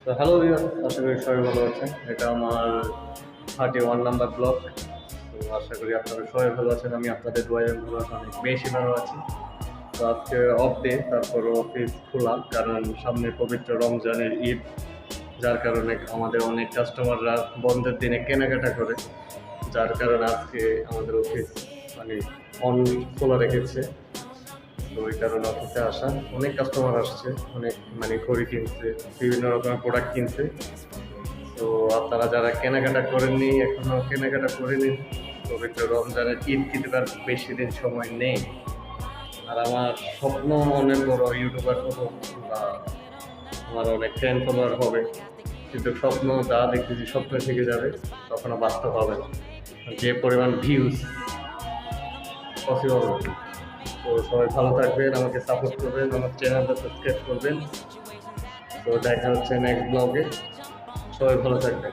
তো hello viewers, আশা করি সবাই ভালো আছেন। এটা আমার 31 নাম্বার ব্লগ। তো আশা করি আপনারা সবাই ভালো আছেন। আমি আপনাদের দোয়ায় ভালো আছি, অনেক বেশি ভালো আছি। তো আজকে অফ ডে, তারপর অফিস খোলা, কারণ সামনে পবিত্র রমজানের ঈদ, যার কারণে আমাদের অনেক কাস্টমাররা বন্ধের দিনে কেনাকাটা করে, যার কারণে আজকে আমাদের অফিস মানে অন খোলা রেখেছে। তো ওই কারণে অফিসে আসা, অনেক কাস্টমার আসছে, অনেক ঘড়ি কিনছে, বিভিন্ন রকমের প্রোডাক্ট কিনছে। তো আপনারা যারা কেনাকাটা করেননি, এখনো কেনাকাটা করে নিন। পবিত্র রমজানের ঈদ কিন্তু আর বেশি দিন সময় নেই। আর আমার স্বপ্ন অনেক বড়, ইউটিউবার হবো বা আমার অনেক ফ্যান ফলোয়ার হবে, কিন্তু স্বপ্ন যা দেখতেছি স্বপ্ন থেকে যাবে, কখনো বাস্তব হবে না। যে পরিমাণ ভিউজ পসিবল হবে। তো সবাই ভালো থাকবেন, আমাকে সাপোর্ট করবেন, আমার চ্যানেলটা সাবস্ক্রাইব করবেন। তো দেখা হচ্ছে নেক্সট ব্লগে। সবাই ভালো থাকবেন।